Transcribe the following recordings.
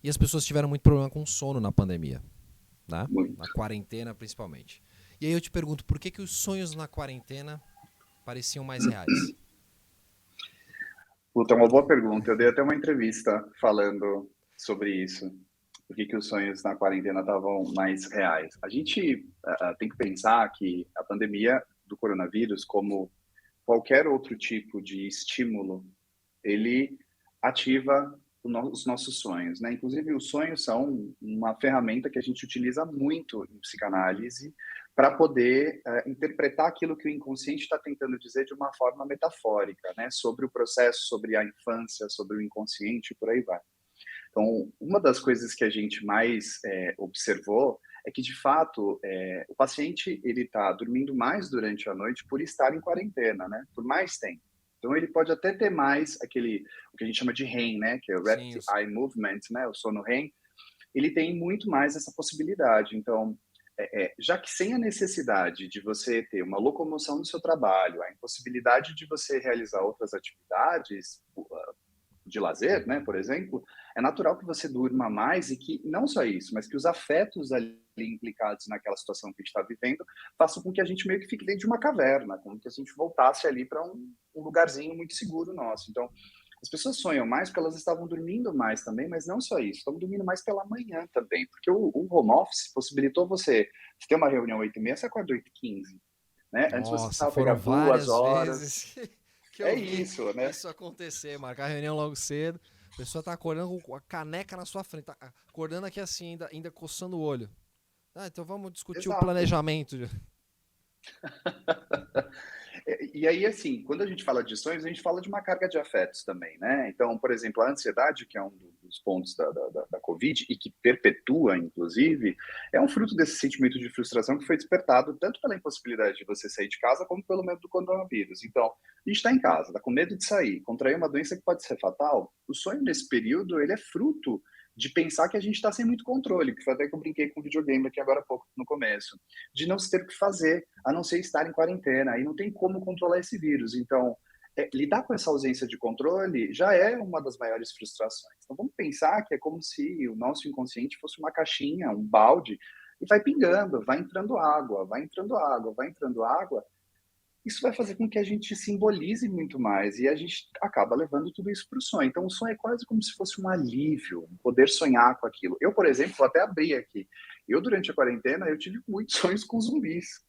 E as pessoas tiveram muito problema com sono na pandemia, né? Na Muito. quarentena, principalmente. E aí eu te pergunto, por que que os sonhos na quarentena pareciam mais reais? Puta, é uma boa pergunta. Eu dei até uma entrevista falando sobre isso. Por que que os sonhos na quarentena estavam mais reais? A gente tem que pensar que a pandemia do coronavírus, como qualquer outro tipo de estímulo, ele ativa os nossos sonhos, né? Inclusive, os sonhos são uma ferramenta que a gente utiliza muito em psicanálise para poder interpretar aquilo que o inconsciente está tentando dizer de uma forma metafórica, né? Sobre o processo, sobre a infância, sobre o inconsciente e por aí vai. Então, uma das coisas que a gente mais observou é que, de fato, o paciente ele está dormindo mais durante a noite por estar em quarentena, né? Por mais tempo. Então, ele pode até ter mais o que a gente chama de REM, né? Que é o Sim, Rapid Eye Movement, né? O sono REM. Ele tem muito mais essa possibilidade. Então, já que sem a necessidade de você ter uma locomoção no seu trabalho, a impossibilidade de você realizar outras atividades, de lazer, né, por exemplo, é natural que você durma mais e que, não só isso, mas que os afetos ali implicados naquela situação que a gente está vivendo façam com que a gente meio que fique dentro de uma caverna, como que a gente voltasse ali para um lugarzinho muito seguro nosso. Então, as pessoas sonham mais porque elas estavam dormindo mais também, mas não só isso, estavam dormindo mais pela manhã também, porque o home office possibilitou você ter uma reunião 8h30, você acorda 8h15, né? Antes você nossa, precisava pegar foram 2 várias horas. vezes que eu É vi isso, né? isso acontecer, marcar reunião logo cedo, a pessoa tá acordando com a caneca na sua frente, tá acordando aqui assim, ainda coçando o olho. Ah, então vamos discutir o Exato. planejamento. E aí, assim, quando a gente fala de sonhos, a gente fala de uma carga de afetos também, né? Então, por exemplo, a ansiedade, que é um dos pontos da Covid e que perpetua, inclusive, é um fruto desse sentimento de frustração que foi despertado tanto pela impossibilidade de você sair de casa, como pelo medo do coronavírus. Então, a gente está em casa, está com medo de sair, contrair uma doença que pode ser fatal. O sonho nesse período, ele é fruto de pensar que a gente está sem muito controle, que foi até que eu brinquei com o videogame aqui agora há pouco, no começo, de não se ter o que fazer, a não ser estar em quarentena, e não tem como controlar esse vírus. Então, lidar com essa ausência de controle já é uma das maiores frustrações. Então, vamos pensar que é como se o nosso inconsciente fosse uma caixinha, um balde, e vai pingando, vai entrando água, vai entrando água, vai entrando água. Isso vai fazer com que a gente simbolize muito mais e a gente acaba levando tudo isso para o sonho. Então, o sonho é quase como se fosse um alívio, um poder sonhar com aquilo. Eu, por exemplo, vou até abrir aqui. Eu, durante a quarentena, eu tive muitos sonhos com zumbis.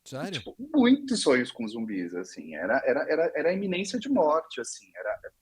Sério? Tipo, muitos sonhos com zumbis, assim. Era a iminência de morte, assim.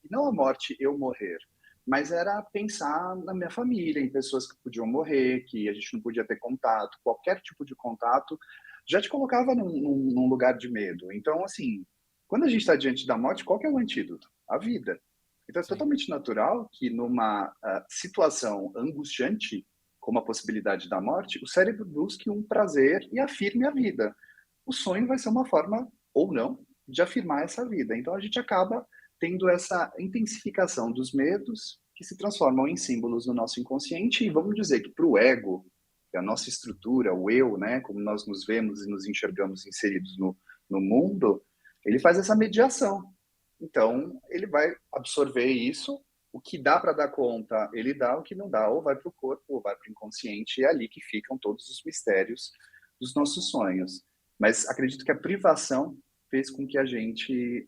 E não a morte, eu morrer, mas era pensar na minha família, em pessoas que podiam morrer, que a gente não podia ter contato. Qualquer tipo de contato já te colocava num lugar de medo. Então, assim, quando a gente está diante da morte, qual que é o antídoto? A vida. Então, é Sim. totalmente natural que numa situação angustiante, como a possibilidade da morte, o cérebro busque um prazer e afirme a vida. O sonho vai ser uma forma, ou não, de afirmar essa vida. Então a gente acaba tendo essa intensificação dos medos que se transformam em símbolos no nosso inconsciente e vamos dizer que para o ego, que é a nossa estrutura, o eu, né, como nós nos vemos e nos enxergamos inseridos no mundo, ele faz essa mediação. Então ele vai absorver isso, o que dá para dar conta, ele dá, o que não dá, ou vai para o corpo, ou vai para o inconsciente, e é ali que ficam todos os mistérios dos nossos sonhos. Mas acredito que a privação fez com que a gente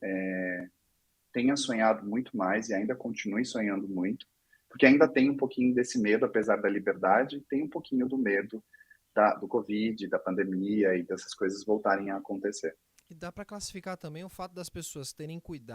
tenha sonhado muito mais e ainda continue sonhando muito, porque ainda tem um pouquinho desse medo, apesar da liberdade, tem um pouquinho do medo do Covid, da pandemia e dessas coisas voltarem a acontecer. E dá pra classificar também o fato das pessoas terem cuidado